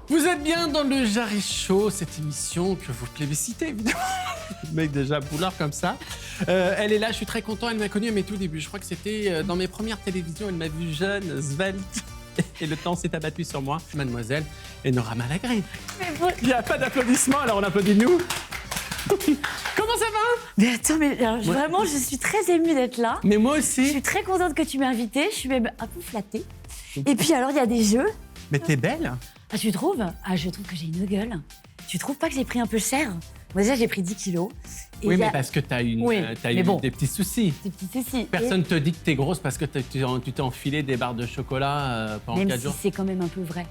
Vous êtes bien dans le Jarry Show, cette émission que vous plébiscitez, évidemment. Le mec déjà boulard comme ça. Elle est là, je suis très content, elle m'a connu à mes tout débuts. Je crois que c'était dans mes premières télévisions, elle m'a vu jeune, svelte. Et le temps s'est abattu sur moi. Mademoiselle Enora Malagré. Il n'y a pas d'applaudissements, alors on applaudit nous. Comment ça va? Mais attends, alors, vraiment, je suis très émue d'être là. Mais moi aussi. Je suis très contente que tu m'aies invitée. Je suis même un peu flattée. Et puis alors, il y a des jeux. Mais t'es belle. Ah, tu trouves? Ah, je trouve que j'ai une gueule. Tu trouves pas que j'ai pris un peu cher? Moi, déjà, j'ai pris 10 kilos. Et oui, mais parce que t'as eu des petits soucis. Des petits soucis. Personne te dit que t'es grosse parce que tu t'es enfilé des barres de chocolat pendant 4 jours. Même si c'est quand même un peu vrai.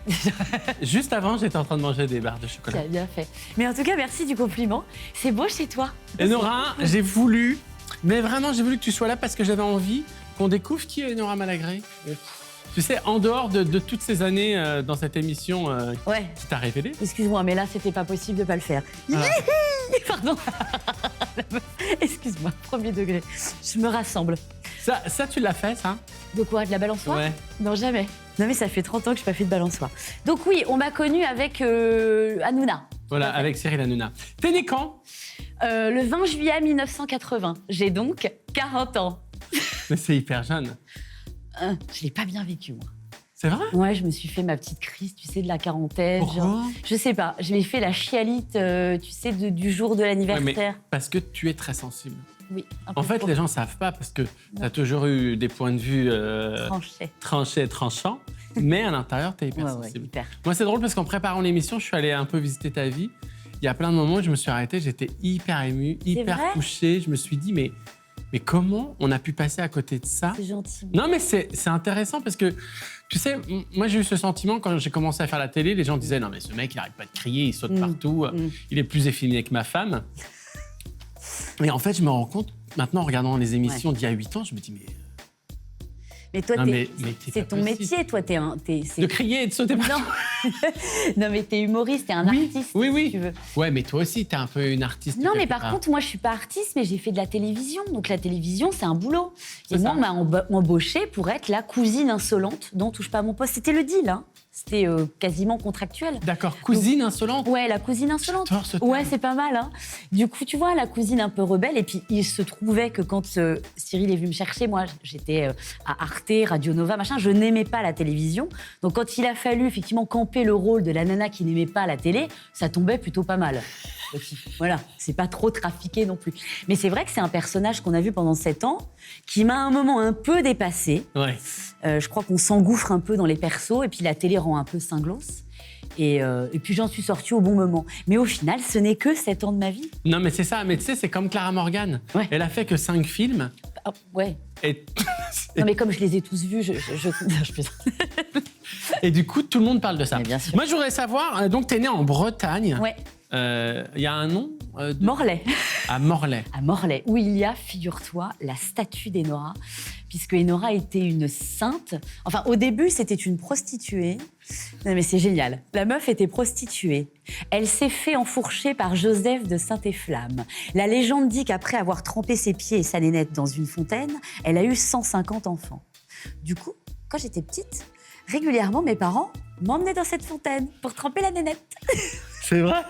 Juste avant, j'étais en train de manger des barres de chocolat. Tu as bien fait. Mais en tout cas, merci du compliment. C'est beau chez toi. Enora, j'ai voulu, mais vraiment, j'ai voulu que tu sois là parce que j'avais envie qu'on découvre qui est Enora Malagré. Tu sais, en dehors de toutes ces années dans cette émission qui t'a révélé. Excuse-moi, mais là, c'était pas possible de pas le faire. Ah. Pardon. Excuse-moi, premier degré. Je me rassemble. Ça tu l'as fait, ça? De quoi? De la balançoire? Ouais. Non, jamais. Non, mais ça fait 30 ans que je n'ai pas fait de balançoire. Donc oui, on m'a connue avec Hanouna. Voilà, avec Cyril Hanouna. T'es né quand? Le 20 juillet 1980. J'ai donc 40 ans. Mais c'est hyper jeune. Je ne l'ai pas bien vécu, moi. C'est vrai? Ouais, je me suis fait ma petite crise, tu sais, de la quarantaine. Pourquoi? Genre, je sais pas, je m'ai fait la chialite, tu sais, du jour de l'anniversaire. Ouais, parce que tu es très sensible. Oui. En fait, les gens ne savent pas parce que tu as toujours eu des points de vue tranchés, tranchants, mais à l'intérieur, tu es hyper sensible. Hyper. Moi, c'est drôle parce qu'en préparant l'émission, je suis allée un peu visiter ta vie. Il y a plein de moments où je me suis arrêtée, j'étais hyper émue, hyper touchée. Je me suis dit, mais comment on a pu passer à côté de ça? C'est gentil. Non, mais c'est intéressant parce que, tu sais, moi, j'ai eu ce sentiment quand j'ai commencé à faire la télé. Les gens disaient, non, mais ce mec, il n'arrête pas de crier, il saute partout, il est plus efféminé que ma femme. Et en fait, je me rends compte, maintenant, en regardant les émissions d'il y a 8 ans, je me dis, mais toi, c'est ton métier, toi, de crier et de sauter partout. Non, non mais t'es humoriste, t'es un artiste. Oui, oui. Si tu veux. Ouais, mais toi aussi, t'es un peu une artiste. Non, mais par contre, moi, je suis pas artiste, mais j'ai fait de la télévision. Donc la télévision, c'est un boulot. Et moi, on m'a embauchée pour être la cousine insolente dont touche pas à mon poste. C'était le deal, hein. C'était quasiment contractuel. D'accord, cousine insolente. Ouais, la cousine insolente. J'adore ce terme. Ouais, c'est pas mal, hein. Du coup, tu vois, la cousine un peu rebelle. Et puis, il se trouvait que quand Cyril est venu me chercher, moi, j'étais à Arte, Radio Nova, machin. Je n'aimais pas la télévision. Donc, quand il a fallu effectivement camper le rôle de la nana qui n'aimait pas la télé, ça tombait plutôt pas mal. Voilà, c'est pas trop trafiqué non plus. Mais c'est vrai que c'est un personnage qu'on a vu pendant 7 ans, qui m'a à un moment un peu dépassée. Ouais. Je crois qu'on s'engouffre un peu dans les persos, et puis la télé rend un peu cinglos. Et puis j'en suis sortie au bon moment. Mais au final, ce n'est que 7 ans de ma vie. Non, mais c'est ça. Mais tu sais, c'est comme Clara Morgan. Ouais. Elle a fait que 5 films. Ah, ouais. Et... Non, mais comme je les ai tous vus, je Et du coup, tout le monde parle de ça. Mais bien sûr. Moi, je voudrais savoir, donc, t'es née en Bretagne. Ouais. Il y a un nom Morlaix. À Morlaix. À Morlaix, où il y a, figure-toi, la statue d'Enora, puisque Enora était une sainte. Enfin, au début, c'était une prostituée. Non, mais c'est génial. La meuf était prostituée. Elle s'est fait enfourcher par Joseph de Saint-Efflamme. La légende dit qu'après avoir trempé ses pieds et sa nénette dans une fontaine, elle a eu 150 enfants. Du coup, quand j'étais petite, régulièrement, mes parents m'emmenaient dans cette fontaine pour tremper la nénette. C'est vrai?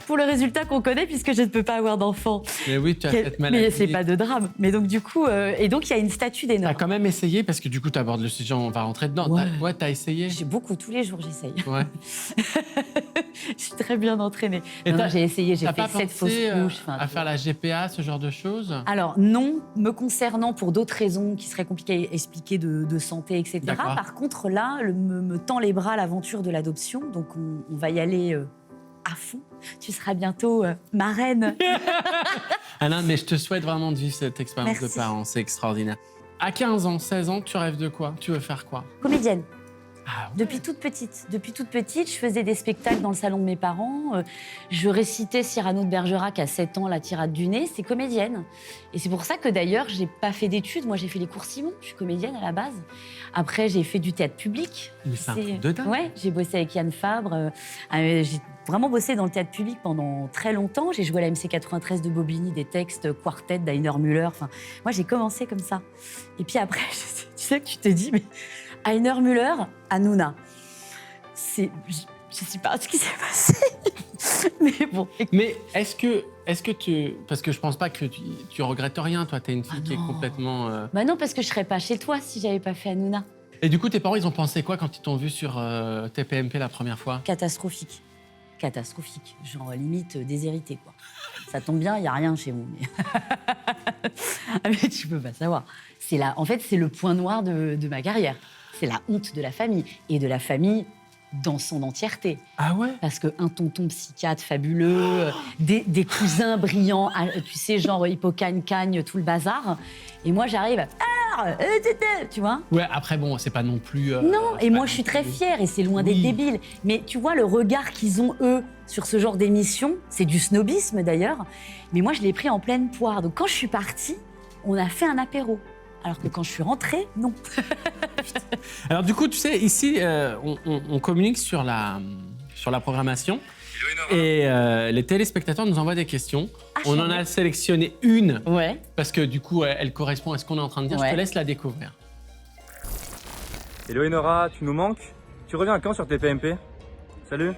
Pour le résultat qu'on connaît, puisque je ne peux pas avoir d'enfant. Mais oui, tu as cette maladie. Mais c'est pas de drame. Mais donc, du coup, et donc, il y a une statue d'Enora. T'as quand même essayé, parce que du coup, tu abordes le sujet, on va rentrer dedans. Ouais. T'as essayé? J'ai beaucoup, tous les jours, j'essaye. Ouais. Je suis très bien entraînée. Et non, j'ai essayé, j'ai fait 7 fausses couches. À faire la GPA, ce genre de choses? Alors, non, me concernant pour d'autres raisons qui seraient compliquées à expliquer de santé, etc. Par contre, là, me tend les bras l'aventure de l'adoption. Donc, on va y aller à fond. Tu seras bientôt marraine. Ah non, mais je te souhaite vraiment de vivre cette expérience de parent, c'est extraordinaire. À 15 ans, 16 ans, tu rêves de quoi? Tu veux faire quoi? Comédienne. Ah ouais. Depuis toute petite, je faisais des spectacles dans le salon de mes parents. Je récitais Cyrano de Bergerac à 7 ans, La tirade du nez. C'est comédienne. Et c'est pour ça que d'ailleurs, j'ai pas fait d'études. Moi, j'ai fait les cours Simon. Je suis comédienne à la base. Après, j'ai fait du théâtre public. Mais c'est un truc de dingue. Ouais, j'ai bossé avec Yann Fabre. J'ai vraiment bossé dans le théâtre public pendant très longtemps. J'ai joué à la MC 93 de Bobigny, des textes, quartet d'Heiner Müller. Enfin, moi, j'ai commencé comme ça. Et puis après, tu sais que tu te dis, mais Heiner Müller, Hanouna. Je sais pas ce qui s'est passé. Mais bon. Mais est-ce que tu... Parce que je pense pas que tu regrettes rien, toi. T'es une fille qui est complètement... Bah non, parce que je serais pas chez toi si j'avais pas fait Hanouna. Et du coup, tes parents, ils ont pensé quoi quand ils t'ont vu sur TPMP la première fois? Catastrophique. Catastrophique. Genre, limite, déshérité, quoi. Ça tombe bien, il n'y a rien chez vous. Mais... ah, mais tu peux pas savoir. En fait, c'est le point noir de ma carrière. C'est la honte de la famille. Et de la famille dans son entièreté. Ah ouais? Parce qu'un tonton psychiatre fabuleux, des cousins brillants, tu sais, genre Hippocagne-Cagne, tout le bazar. Et moi, j'arrive... tu vois? Ouais, après, bon, c'est pas non plus... non, et moi, je suis très fière, et c'est loin d'être débile. Mais tu vois, le regard qu'ils ont, eux, sur ce genre d'émission, c'est du snobisme, d'ailleurs. Mais moi, je l'ai pris en pleine poire. Donc, quand je suis partie, on a fait un apéro. Alors que quand je suis rentrée, non. Alors, du coup, tu sais, ici, on communique sur la programmation. Et les téléspectateurs nous envoient des questions. On en a sélectionné une, parce que du coup, elle correspond à ce qu'on est en train de dire. Je te laisse la découvrir. Hello Enora, tu nous manques? Tu reviens quand sur TPMP? Salut.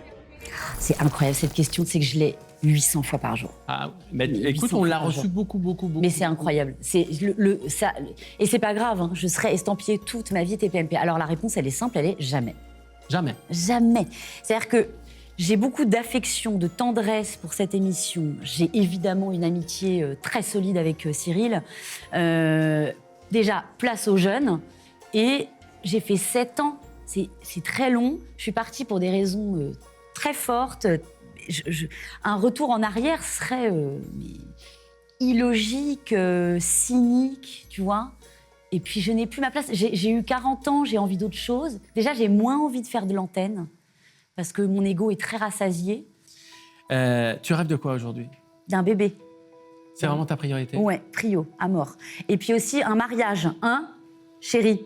C'est incroyable cette question, c'est que je l'ai 800 fois par jour. Ah, mais écoute, on l'a reçu beaucoup. Mais c'est incroyable. Et c'est pas grave, hein, je serai estampillée toute ma vie TPMP. Alors la réponse, elle est simple, elle est jamais. Jamais. Jamais. C'est-à-dire que j'ai beaucoup d'affection, de tendresse pour cette émission. J'ai évidemment une amitié très solide avec Cyril. Déjà, place aux jeunes. Et j'ai fait 7 ans. C'est très long. Je suis partie pour des raisons très fortes. Un retour en arrière serait illogique, cynique, tu vois. Et puis, je n'ai plus ma place. J'ai eu 40 ans, j'ai envie d'autre chose. Déjà, j'ai moins envie de faire de l'antenne. Parce que mon ego est très rassasié. Tu rêves de quoi aujourd'hui? D'un bébé. C'est vraiment ta priorité? Ouais, prio, à mort. Et puis aussi un mariage, hein, chérie?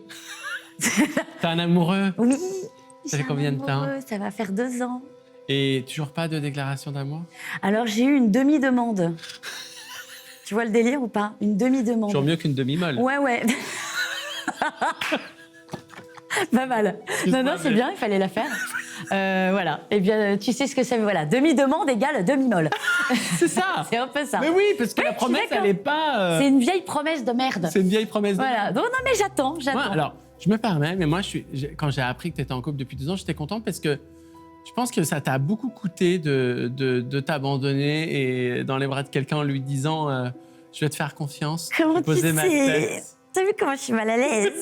T'as un amoureux? Oui. Ça fait combien de temps? Ça va faire 2 ans. Et toujours pas de déclaration d'amour? Alors, j'ai eu une demi-demande. Tu vois le délire ou pas? Une demi-demande. Toujours mieux qu'une demi-molle. Ouais. Pas mal. Non, c'est bien, il fallait la faire. Voilà. Eh bien, tu sais ce que ça veut. Voilà, demi-demande égale demi-molle. C'est ça. C'est un peu ça. Mais oui, parce que la promesse, elle n'est pas... C'est une vieille promesse de merde. C'est une vieille promesse de merde. Voilà. Non, mais j'attends. Ouais, alors, je me permets, mais moi, quand j'ai appris que tu étais en couple depuis 2 ans, j'étais contente parce que je pense que ça t'a beaucoup coûté de t'abandonner et dans les bras de quelqu'un en lui disant je vais te faire confiance. Comment tu poser ma tête. T'as vu comment je suis mal à l'aise?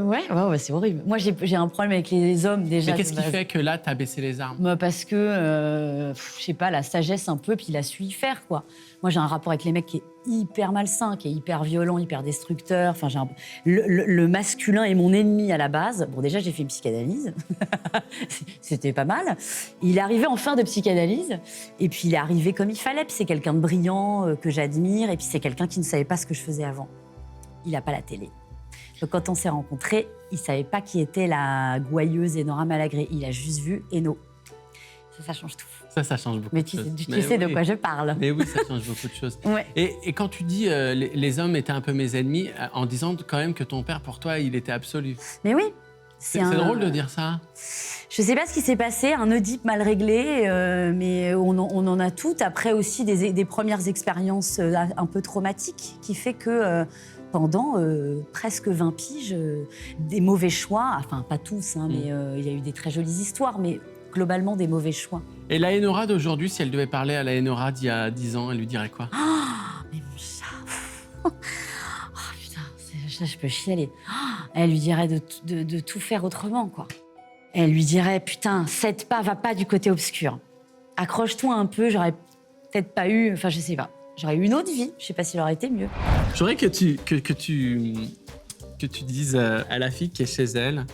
Ouais, c'est horrible. Moi, j'ai un problème avec les hommes déjà. Mais qu'est-ce qui fait que là, t'as baissé les armes? Parce que, je sais pas, la sagesse un peu, puis il a su y faire, quoi. Moi, j'ai un rapport avec les mecs qui est hyper malsain, qui est hyper violent, hyper destructeur. Enfin, le masculin est mon ennemi à la base. Bon, déjà, j'ai fait une psychanalyse. C'était pas mal. Il est arrivé en fin de psychanalyse. Et puis, il est arrivé comme il fallait. Puis, c'est quelqu'un de brillant que j'admire. Et puis, c'est quelqu'un qui ne savait pas ce que je faisais avant. Il n'a pas la télé. Donc, quand on s'est rencontrés, il ne savait pas qui était la gouailleuse Enora Malagré. Il a juste vu Eno. Ça change tout. Ça change beaucoup mais de choses. Tu sais de quoi je parle. Mais oui, ça change beaucoup de choses. Ouais. Et quand tu dis les hommes étaient un peu mes ennemis, en disant quand même que ton père, pour toi, il était absolu. Mais oui. C'est drôle de dire ça. Je ne sais pas ce qui s'est passé, un Oedipe mal réglé, mais on en a toutes. Après aussi des premières expériences un peu traumatiques qui fait que pendant presque 20 piges, des mauvais choix, enfin pas tous, hein, mais il y a eu des très jolies histoires, mais globalement des mauvais choix. Et la Enora d'aujourd'hui, si elle devait parler à la Enora d'il y a 10 ans, elle lui dirait quoi? Mais mon chat. Oh putain, je peux chialer. Elle lui dirait de tout faire autrement, quoi. Elle lui dirait, putain, cette pas, va pas du côté obscur. Accroche-toi un peu, j'aurais peut-être pas eu... Enfin, je sais pas. J'aurais eu une autre vie. Je sais pas s'il aurait été mieux. Je voudrais que tu dises à la fille qui est chez elle,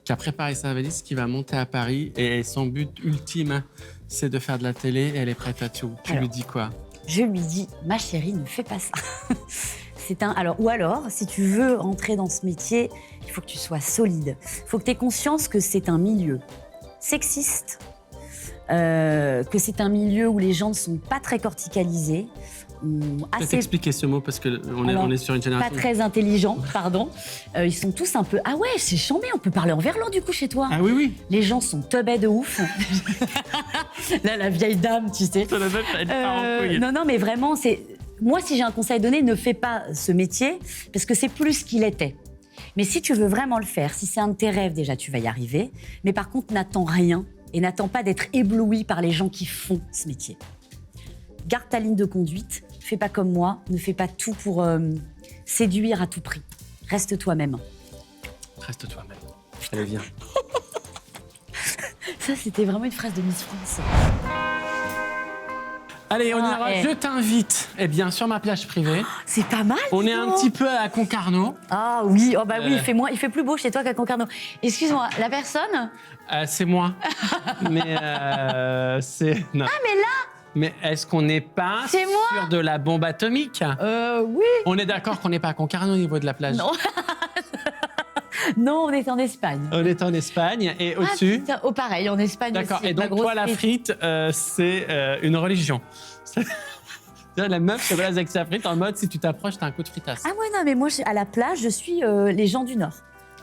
qui a préparé sa valise, qui va monter à Paris, et son but ultime, c'est de faire de la télé, et elle est prête à tout. Tu lui dis quoi? Je lui dis, ma chérie, ne fais pas ça. Ou alors, si tu veux entrer dans ce métier, il faut que tu sois solide. Il faut que tu aies conscience que c'est un milieu sexiste, que c'est un milieu où les gens ne sont pas très corticalisés. ont Je vais assez... t'expliquer ce mot parce qu'on Alors, on est sur une Pas génération. très intelligents, pardon. Ils sont tous un peu... Ah ouais, c'est chambé, on peut parler en verlan du coup chez toi. Ah oui, oui. Les gens sont teubés de ouf. Là, la vieille dame, tu sais. Ça doit être en couille. Non, mais vraiment, c'est... Moi, si j'ai un conseil à donner, ne fais pas ce métier parce que c'est plus qu'il était. Mais si tu veux vraiment le faire, si c'est un de tes rêves, déjà, tu vas y arriver. Mais par contre, n'attends rien et n'attends pas d'être ébloui par les gens qui font ce métier. Garde ta ligne de conduite, fais pas comme moi, ne fais pas tout pour séduire à tout prix. Reste toi-même. Reste toi-même. Allez, viens. Ça, c'était vraiment une phrase de Miss France. Allez, on Ah, ira. eh. Je t'invite, sur ma plage privée. C'est pas mal. On dis est un donc. petit peu à Concarneau. Ah oui, oh bah oui, il fait plus beau chez toi qu'à Concarneau. Excuse-moi, la personne. C'est moi. Mais c'est. Non. Ah mais là. Mais est-ce qu'on n'est pas C'est moi. sur de la bombe atomique? Oui. On est d'accord qu'on n'est pas à Concarneau au niveau de la plage. Non. Non, on est en Espagne. On est en Espagne et Ah, au-dessus. putain, oh pareil, en Espagne D'accord. aussi. Et donc toi, la frite, c'est une religion. La meuf se balade avec sa frite en mode si tu t'approches, t'as un coup de fritasse. Ah ouais, non, mais moi, à la plage, je suis les gens du Nord.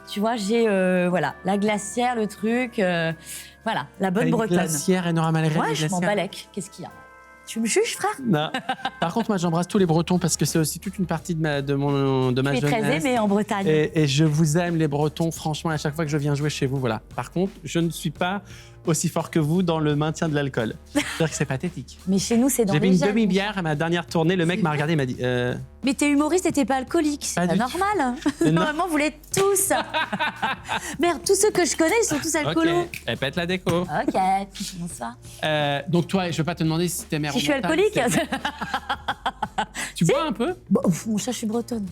Tu vois, j'ai voilà, la glacière, le truc, voilà, la bonne Une Bretonne. glacière, Enora Malherbe, Ouais, une je m'en glacière. balèque. Qu'est-ce qu'il y a? Tu me juges, frère? Non. Par contre, moi, j'embrasse tous les Bretons parce que c'est aussi toute une partie de ma Tu es très jeunesse. aimé en Bretagne. Et je vous aime, les Bretons, franchement, à chaque fois que je viens jouer chez vous, voilà. Par contre, je ne suis pas aussi fort que vous dans le maintien de l'alcool. C'est-à-dire que c'est pathétique. Mais chez nous, c'est dans J'ai les bu une gènes. demi-bière à ma dernière tournée. Le mec C'est m'a regardé, il m'a dit Mais t'es humoriste et t'es pas alcoolique, c'est Pas pas du normal. Mais non. Normalement, vous l'êtes tous. Merde, tous ceux que je connais, ils sont tous alcoolos. Ok, elle pète la déco. Ok, bonsoir. Donc, toi, je vais pas te demander si t'es mère Si ou je suis montagne, alcoolique c'est- Tu bois un peu? Bon, mon chat, je suis bretonne.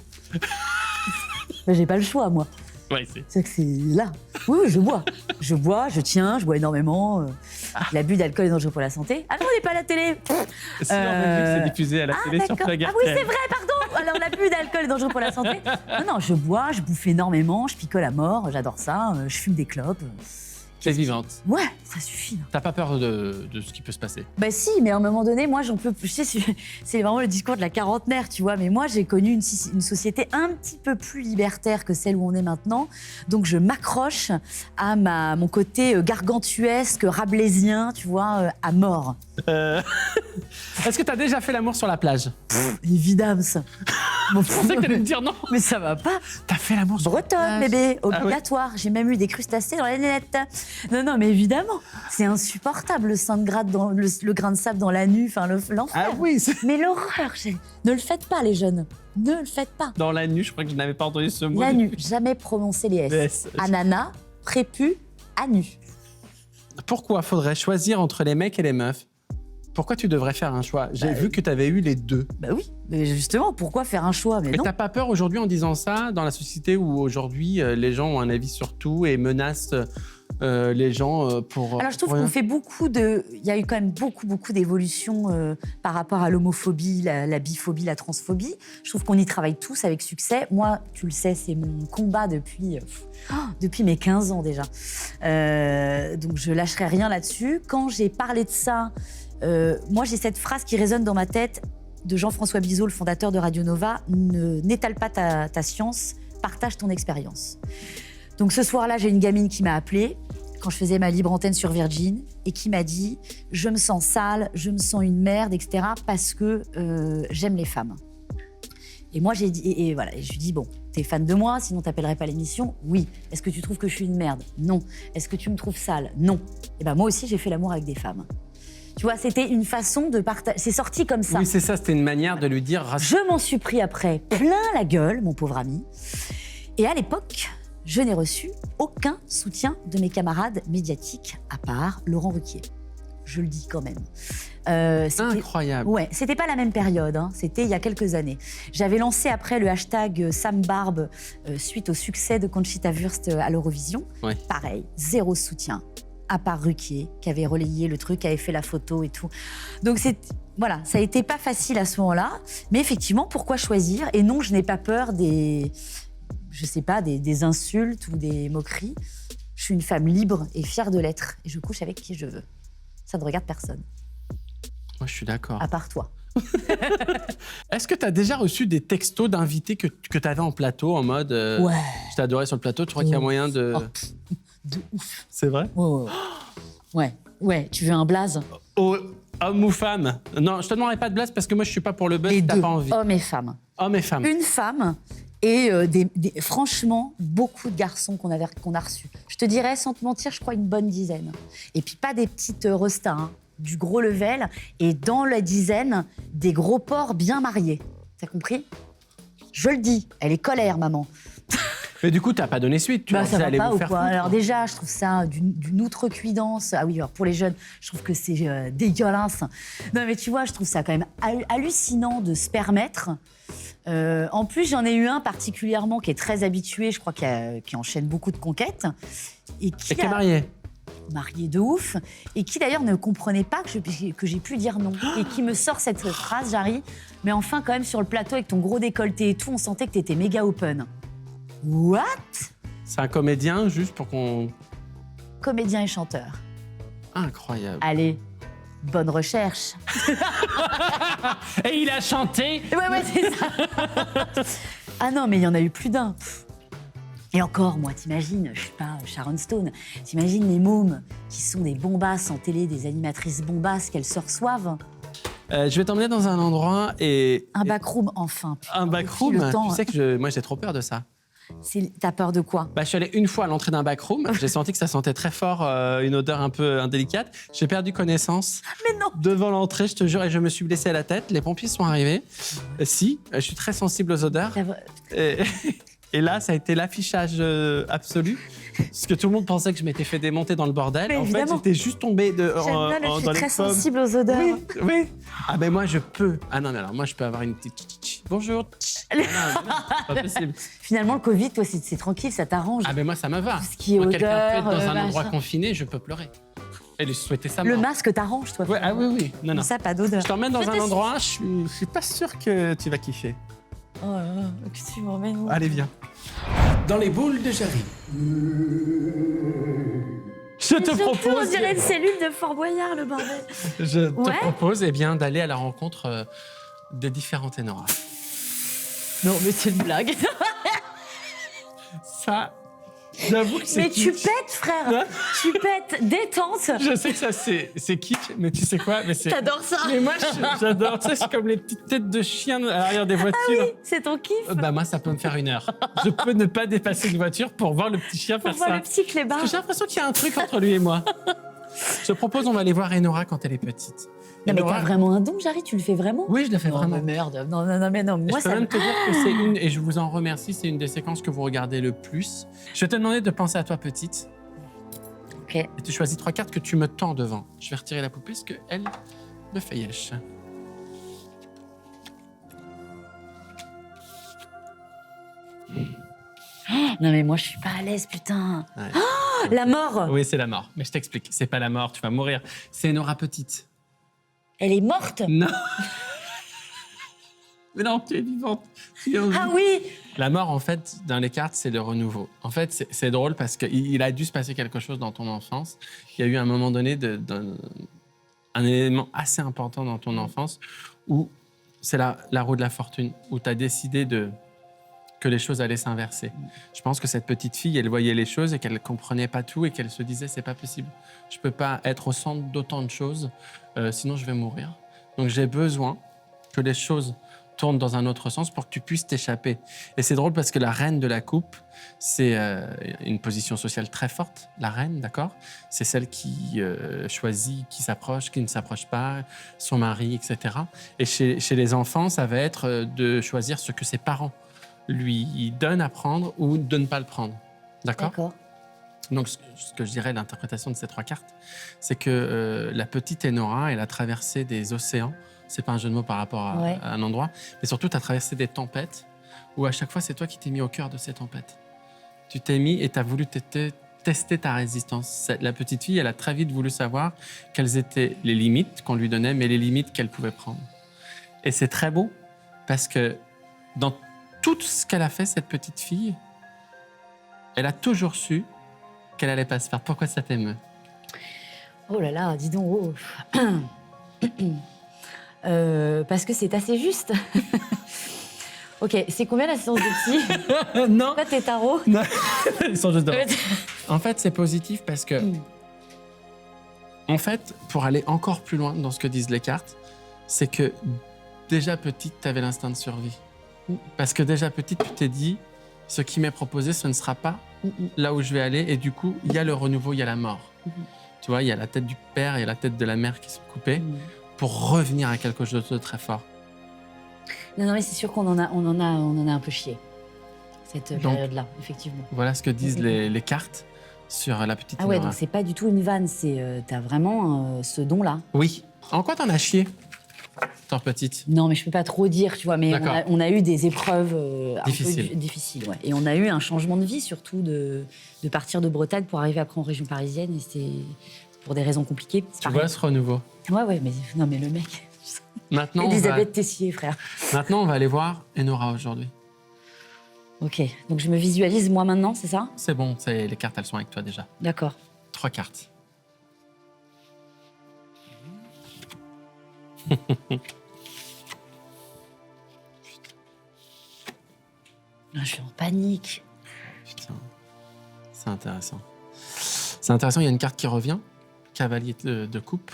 Mais j'ai pas le choix, moi. Ouais, c'est. C'est que c'est là. Oui, oui, je bois. Je bois, je tiens, je bois énormément. L'abus d'alcool est dangereux pour la santé. Ah non, on n'est pas à la télé. Si en Belgique, c'est diffusé à la télé sur d'accord. Plug Ah oui, RTL. c'est vrai, pardon. Alors, l'abus d'alcool est dangereux pour la santé. Non, je bois, je bouffe énormément, je picole à mort, j'adore ça. Je fume des clopes. T'es vivante. Ouais, ça suffit. Là. T'as pas peur de ce qui peut se passer? Bah si, mais à un moment donné, moi, j'en peux plus. Je sais, c'est vraiment le discours de la quarantenaire, tu vois. Mais moi, j'ai connu une société un petit peu plus libertaire que celle où on est maintenant. Donc, je m'accroche à mon côté gargantuesque, rabelaisien, tu vois, à mort. Est-ce que t'as déjà fait l'amour sur la plage? Évidemment, ça. Je pensais que t'allais me dire non. Mais ça va pas. T'as fait l'amour sur la Bretonne, plage? bébé, Ah ouais. obligatoire. J'ai même eu des crustacés dans les lunettes. Non, mais évidemment, c'est insupportable le sein de gratte dans le grain de sable dans la nuit, enfin l'enfer. Ah oui, Mais l'horreur, ne le faites pas, les jeunes. Ne le faites pas. dans la nuit, je crois que je n'avais pas entendu ce mot. La nu, jamais prononcer les S. Les S. Ananas, prépu, anu. Pourquoi faudrait choisir entre les mecs et les meufs? Pourquoi tu devrais faire un choix? J'ai vu que tu avais eu les deux. Bah oui, mais justement, pourquoi faire un choix? Mais Mais non. t'as pas peur aujourd'hui en disant ça dans la société où aujourd'hui les gens ont un avis sur tout et menacent les gens pour. Alors je trouve pour rien? qu'on fait beaucoup de... Il y a eu quand même beaucoup d'évolutions par rapport à l'homophobie, la biphobie, la transphobie. Je trouve qu'on y travaille tous avec succès. Moi, tu le sais, c'est mon combat depuis mes 15 ans déjà. Donc je lâcherai rien là-dessus. Quand j'ai parlé de ça, moi j'ai cette phrase qui résonne dans ma tête de Jean-François Bizot, le fondateur de Radio Nova. N'étale pas ta science, partage ton expérience. Donc ce soir-là, j'ai une gamine qui m'a appelée quand je faisais ma libre antenne sur Virgin et qui m'a dit « Je me sens sale, je me sens une merde, etc. parce que j'aime les femmes. » Et moi, j'ai dit, et voilà, et je lui dis « Bon, t'es fan de moi, sinon t'appellerais pas l'émission ?» Oui. « Est-ce que tu trouves que je suis une merde ?» Non. « Est-ce que tu me trouves sale ?» Non. Et ben moi aussi, j'ai fait l'amour avec des femmes. Tu vois, c'était une façon de partager. C'est sorti comme ça. Oui, c'est ça, c'était une manière de lui dire. Je m'en suis pris après plein la gueule, mon pauvre ami. Et à l'époque, je n'ai reçu aucun soutien de mes camarades médiatiques, à part Laurent Ruquier. Je le dis quand même. Incroyable. Ouais, c'était pas la même période, hein. C'était il y a quelques années. J'avais lancé après le hashtag #SamBarbe suite au succès de Conchita Wurst à l'Eurovision. Ouais. Pareil, zéro soutien, à part Ruquier, qui avait relayé le truc, qui avait fait la photo et tout. Donc voilà, ça a été pas facile à ce moment-là. Mais effectivement, pourquoi choisir? Et non, je n'ai pas peur des insultes ou des moqueries. Je suis une femme libre et fière de l'être. Et je couche avec qui je veux. Ça ne regarde personne, Moi, je suis d'accord. à part toi. Est-ce que tu as déjà reçu des textos d'invités que tu avais en plateau, en mode Ouais. je t'ai adoré sur le plateau, tu crois qu'il y a moyen de. Oh, de ouf. C'est vrai? Ouais, tu veux un blaze? Oh, homme ou femme? Non, je te demanderai pas de blase parce que moi je suis pas pour le buzz, Les t'as deux, pas envie. hommes et femmes. Homme et femme. Une femme et franchement, beaucoup de garçons qu'on a reçus. Je te dirais, sans te mentir, je crois une bonne dizaine. Et puis pas des petites restas, hein, du gros level. Et dans la dizaine, des gros porcs bien mariés. T'as compris? Je le dis, elle est colère, maman. Mais du coup, t'as pas donné suite, tu Bah, leur ça disais, va allez pas vous ou faire quoi? foutre. Alors déjà, je trouve ça d'une outrecuidance. Ah oui, alors pour les jeunes, je trouve que c'est dégueulasse. Non mais tu vois, je trouve ça quand même hallucinant de se permettre. En plus, j'en ai eu un particulièrement qui est très habitué, je crois, qui enchaîne beaucoup de conquêtes. Et qui Et qui est marié. marié de ouf, et qui d'ailleurs ne comprenait pas que j'ai pu dire non. Et qui me sort cette phrase, Jarry, mais enfin quand même sur le plateau avec ton gros décolleté et tout, on sentait que t'étais méga open. What? C'est un comédien, juste pour qu'on. Comédien et chanteur. Incroyable. Allez, bonne recherche. Et il a chanté. Ouais, c'est ça. Ah non, mais il y en a eu plus d'un. Et encore, moi, t'imagines, je suis pas Sharon Stone, t'imagines les mômes qui sont des bombasses en télé, des animatrices bombasses qu'elles se reçoivent. Je vais t'emmener dans un endroit et. Un backroom, enfin. Putain, Un depuis backroom. le temps, Tu sais que moi j'ai trop peur de ça. T'as peur de quoi? Bah, je suis allé une fois à l'entrée d'un backroom. J'ai senti que ça sentait très fort, une odeur un peu indélicate. J'ai perdu connaissance. Mais non. Devant l'entrée, je te jure, et je me suis blessé à la tête. Les pompiers sont arrivés. Si, je suis très sensible aux odeurs. Et là, ça a été l'affichage absolu. Parce que tout le monde pensait que je m'étais fait démonter dans le bordel. Mais en fait, évidemment. j'étais juste tombé J'aime bien, je suis dans les très pommes. sensible aux odeurs. Oui, oui. Ah ben moi, je peux. Ah non, mais alors moi, je peux avoir une petite... Bonjour. Ah non, c'est pas possible. Finalement, le Covid, toi, c'est tranquille, ça t'arrange. Ah ben moi, ça me va. Tout ce qui est Quand quelqu'un peut être odeur, dans un machin. endroit confiné, je peux pleurer. Et lui souhaiter ça. Le masque t'arrange, toi. Ouais, ah oui, oui. Non, non. Comme ça, pas d'odeur. Je t'emmène dans Je un te endroit, je suis pas sûr que tu vas kiffer. Oh là là, qu'est-ce que tu m'emmènes où? Allez, viens. Dans les boules de Jarry. Je te Surtout, on propose, dirait une cellule de Fort Boyard, le bordel. je te Ouais. propose eh bien, d'aller à la rencontre des différents ténors. Non, mais c'est une blague. Ça, j'avoue que c'est Mais tu kitsch. pètes, frère. Hein? Tu pètes, détente. Je sais que ça, c'est kitsch, mais tu sais quoi, mais c'est... T'adores ça. Mais moi, j'adore. Tu sais, c'est comme les petites têtes de chiens à l'arrière des voitures. Ah oui, c'est ton kiff. Bah moi, ça peut me faire 1 heure. Je peux ne pas dépasser une voiture pour voir le petit chien Pour faire voir ça. le petit clébard. Parce que j'ai l'impression qu'il y a un truc entre lui et moi. Je te propose, on va aller voir Enora quand elle est petite. Non, mais Enora- t'as vraiment un don, Jarry, tu le fais vraiment? Oui, je le fais Non, vraiment. mais merde. Non, mais non. Et Moi, je peux ça même te dire que c'est une, et je vous en remercie, c'est une des séquences que vous regardez le plus. Je vais te demander de penser à toi petite. Ok. Et tu choisis 3 cartes que tu me tends devant. Je vais retirer la poupée parce qu'elle me fait yesh. Non, mais moi, je suis pas à l'aise, putain. Ouais. Oh, la mort. Oui, c'est la mort. Mais je t'explique, c'est pas la mort, tu vas mourir. C'est Enora petite. Elle est morte. Non. Mais non, tu es vivante. Tu es en vie. Ah oui. La mort, en fait, dans les cartes, c'est le renouveau. En fait, c'est drôle parce qu'il a dû se passer quelque chose dans ton enfance. Il y a eu un moment donné un élément assez important dans ton enfance où c'est la roue de la fortune, où tu as décidé que les choses allaient s'inverser. Je pense que cette petite fille, elle voyait les choses et qu'elle ne comprenait pas tout et qu'elle se disait, c'est pas possible. Je peux pas être au centre d'autant de choses, sinon je vais mourir. Donc j'ai besoin que les choses tournent dans un autre sens pour que tu puisses t'échapper. Et c'est drôle parce que la reine de la coupe, c'est une position sociale très forte, la reine, d'accord? C'est celle qui choisit qui s'approche, qui ne s'approche pas, son mari, etc. Et chez les enfants, ça va être de choisir ce que ses parents lui donnent à prendre ou de ne pas le prendre, d'accord? D'accord. Donc, ce que je dirais, l'interprétation de ces 3 cartes, c'est que la petite Enora, elle a traversé des océans. C'est pas un jeu de mots par rapport à un endroit, mais surtout, tu as traversé des tempêtes où à chaque fois, c'est toi qui t'es mis au cœur de ces tempêtes. Tu t'es mis et tu as voulu tester ta résistance. La petite fille, elle a très vite voulu savoir quelles étaient les limites qu'on lui donnait, mais les limites qu'elle pouvait prendre. Et c'est très beau parce que dans tout ce qu'elle a fait, cette petite fille, elle a toujours su qu'elle allait pas se faire. Pourquoi ça t'émeut? Oh là là, dis donc. Oh. Parce que c'est assez juste. Ok, c'est combien la séance de psy? Non, Là, tes tarots? non. Ils sont juste devant. En fait, c'est positif parce que, en fait, pour aller encore plus loin dans ce que disent les cartes, c'est que déjà petite, tu avais l'instinct de survie. Parce que déjà petite, tu t'es dit, ce qui m'est proposé, ce ne sera pas là où je vais aller. Et du coup, il y a le renouveau, il y a la mort. Tu vois, il y a la tête du père, il y a la tête de la mère qui sont coupées pour revenir à quelque chose de très fort. Non, mais c'est sûr qu'on en a un peu chié, cette Donc, période-là, effectivement. Voilà ce que disent les cartes sur la petite Ah ouais, Enora. donc c'est pas du tout une vanne, t'as vraiment ce don-là. Oui. En quoi t'en as chié, tant petite? Non, mais je peux pas trop dire, tu vois, mais D'accord. on a eu des épreuves Difficiles. un peu difficiles, ouais. Et on a eu un changement de vie, surtout de partir de Bretagne pour arriver après en région parisienne, et c'est pour des raisons compliquées. Tu vois ce renouveau? Ouais, mais non, mais le mec. Maintenant, Elisabeth Tessier, frère. Maintenant, on va aller voir Enora aujourd'hui. Ok, donc je me visualise moi maintenant, c'est ça? C'est bon, les cartes, elles sont avec toi déjà. D'accord. 3 cartes. Je suis en panique. Putain, c'est intéressant. C'est intéressant, il y a une carte qui revient, cavalier de coupe.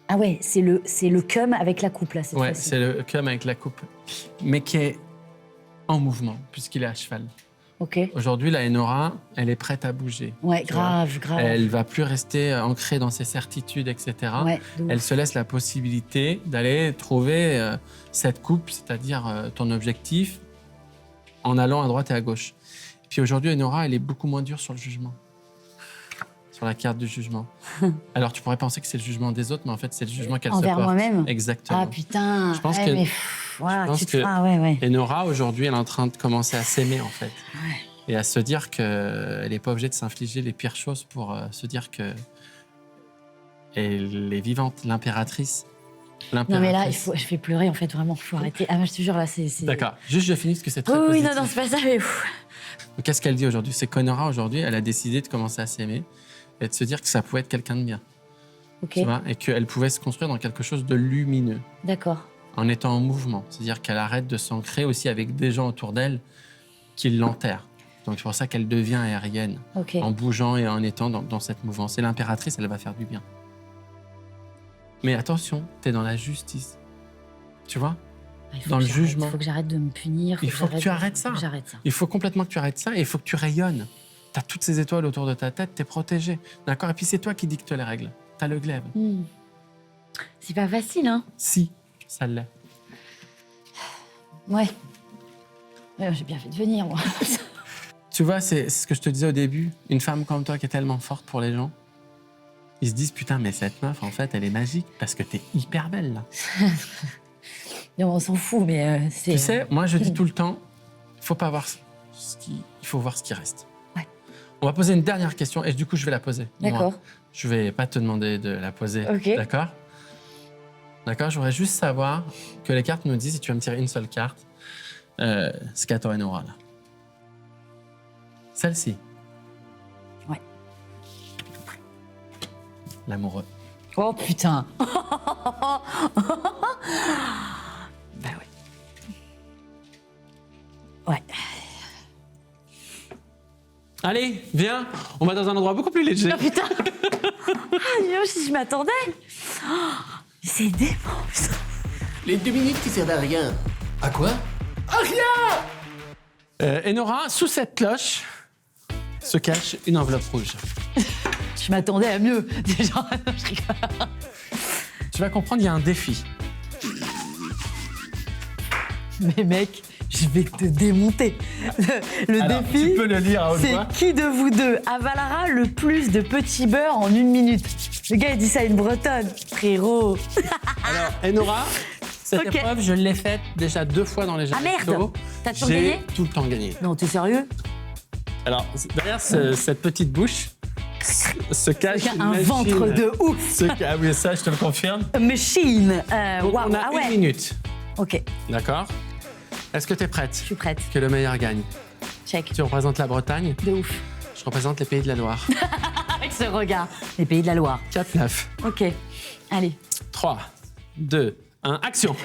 Ah ouais, c'est le cum avec la coupe, là, cette Ouais, fois-ci. c'est le cum avec la coupe, mais qui est en mouvement, puisqu'il est à cheval. Ok. Aujourd'hui, la Enora, elle est prête à bouger. Ouais, tu vois. grave. Elle va plus rester ancrée dans ses certitudes, etc. Ouais, de ouf. Elle se laisse la possibilité d'aller trouver cette coupe, c'est-à-dire ton objectif, en allant à droite et à gauche. Et puis aujourd'hui, Enora, elle est beaucoup moins dure sur le jugement, sur la carte du jugement. Alors tu pourrais penser que c'est le jugement des autres, mais en fait, c'est le jugement qu'elle se porte. Envers moi-même. Exactement. Ah putain. Je pense ouais, que- mais voilà, je pense tu te que- feras, ouais. Enora, aujourd'hui, elle est en train de commencer à s'aimer, en fait. Et à se dire qu'elle n'est pas obligée de s'infliger les pires choses pour se dire que elle est vivante, l'impératrice. Non mais là, je vais pleurer en fait, vraiment, faut arrêter. Ah, je te jure, là, c'est... D'accord, juste je finis parce que c'est très Oui, positif. non, c'est pas ça, mais... Donc, qu'est-ce qu'elle dit aujourd'hui? C'est qu'Enora, aujourd'hui, elle a décidé de commencer à s'aimer et de se dire que ça pouvait être quelqu'un de bien. Ok, Tu vois, et qu'elle pouvait se construire dans quelque chose de lumineux, d'accord. en étant en mouvement. C'est-à-dire qu'elle arrête de s'ancrer aussi avec des gens autour d'elle qui l'enterrent. Donc c'est pour ça qu'elle devient aérienne, Ok. en bougeant et en étant dans cette mouvance. Et l'impératrice, elle va faire du bien. Mais attention, t'es dans la justice. Tu vois? Il faut dans que le j'arrête, jugement. Il faut que j'arrête de me punir. Il faut que tu arrêtes ça. Faut que j'arrête ça. Il faut complètement que tu arrêtes ça et il faut que tu rayonnes. T'as toutes ces étoiles autour de ta tête, t'es protégé. D'accord? Et puis c'est toi qui dictes les règles. T'as le glaive. C'est pas facile, hein? Si, ça l'est. Ouais. Ouais, j'ai bien fait de venir, moi. Tu vois, c'est ce que je te disais au début. Une femme comme toi qui est tellement forte pour les gens, ils se disent, putain, mais cette meuf, en fait, elle est magique parce que t'es hyper belle, là. Non, on s'en fout, mais c'est... Tu sais, moi, je dis tout le temps, faut pas voir il faut voir ce qui reste. Ouais. On va poser une dernière question et du coup, je vais la poser. moi. D'accord. Je vais pas te demander de la poser. Ok. D'accord? D'accord, je voudrais juste savoir que les cartes nous disent, si tu vas me tirer une seule carte, Scator Enora, là. Celle-ci. Ouais. L'amoureux. Oh, putain. Bah ouais. Ouais. Allez, viens, on va dans un endroit beaucoup plus léger. Oh, putain. Ah, dis donc, si je m'attendais. Oh, c'est dément, putain. Les 2 minutes qui servent à rien. À quoi? Enora, sous cette cloche, se cache une enveloppe rouge. Je m'attendais à mieux. Déjà, je rigole. Tu vas comprendre, il y a un défi. Mais mec, je vais te démonter. Le Alors, défi, tu peux le lire à haute c'est voix. qui de vous deux avalera le plus de petits beurres en 1 minute? Le gars, il dit ça à une Bretonne. Frérot. Alors, Enora, cette Ok. épreuve, je l'ai faite déjà 2 fois dans les jeux. Ah, merde. T'as toujours J'ai gagné? tout le temps gagné. Non, t'es sérieux? Alors, derrière cette petite bouche se cache Il y a une un machine. ventre de ouf. Ah oui, ça, je te le confirme. Machine. Donc, Waouh. on a Ah 1 ouais. minute. Ok, D'accord? Est-ce que tu es prête? je suis prête. Que le meilleur gagne. Check. Tu représentes la Bretagne, De ouf. je représente les Pays de la Loire. Avec ce regard. Les pays de la Loire. 4-9. Ok. Allez. 3, 2, 1, action.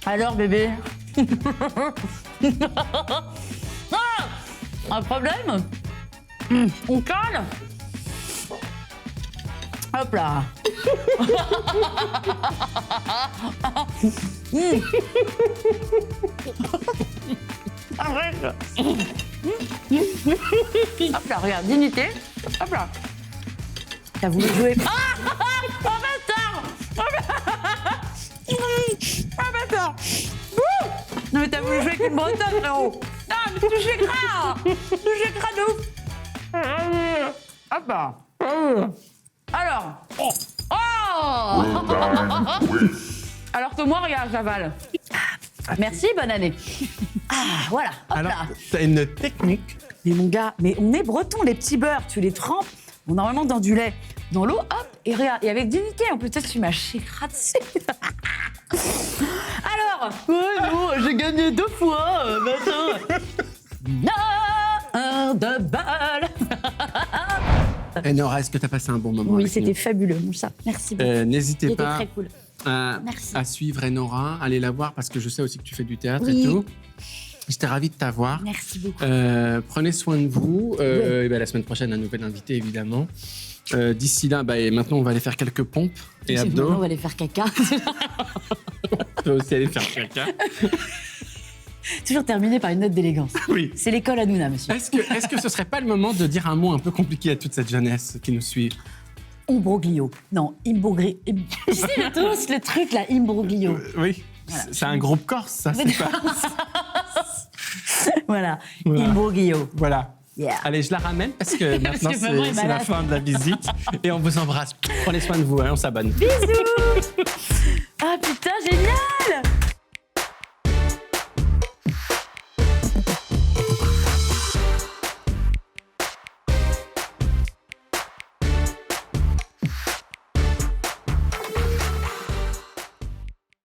Alors, bébé. Un problème? On cale? Hop là. Arrête. Hop là, regarde, dignité. Hop là. T'as voulu jouer. Ah, bâtard. Ah, bâtard. Non mais t'as voulu jouer avec une bretonne, frérot. Non mais touche l'écran. Touche l'écran de ouf. Hop là. Alors. Oh. Alors que moi, regarde, j'avale. Merci, bonne année. Ah, voilà. Hop Alors, là. t'as une technique. Mais mon gars, mais on est bretons, les petits beurres, tu les trempes, bon, normalement dans du lait, dans l'eau, hop, et regarde, et avec dignité, en plus, toi, tu m'as dessus. Alors, ouais, non, j'ai gagné 2 fois, maintenant. Non, de balle. Nora, est-ce que t'as passé un bon moment Oui, avec c'était nous fabuleux, mon chat. Merci beaucoup. N'hésitez C'était pas très cool. Merci. à suivre Enora, allez la voir parce que je sais aussi que tu fais du théâtre Oui. et tout. J'étais ravi de t'avoir. Merci beaucoup. Prenez soin de vous. Et ben, la semaine prochaine, un nouvel invité, évidemment. D'ici là, et maintenant, on va aller faire quelques pompes et Maintenant, on abdos. va aller faire caca. On va aussi aller faire caca. Toujours terminé par une note d'élégance. Oui. C'est l'école Hanouna, monsieur. Est-ce que ce serait pas le moment de dire un mot un peu compliqué à toute cette jeunesse qui nous suit? Imbroglio. Non, imbroglio. Tu sais tous le truc là, imbroglio. Oui. Voilà. C'est un groupe corse, ça, c'est pas... Voilà, Voilà. imbroglio. Voilà. Yeah. Allez, je la ramène parce que maintenant, que maman est c'est la malade. fin de la visite. Et on vous embrasse. Prenez soin de vous, hein, on s'abonne. Bisous.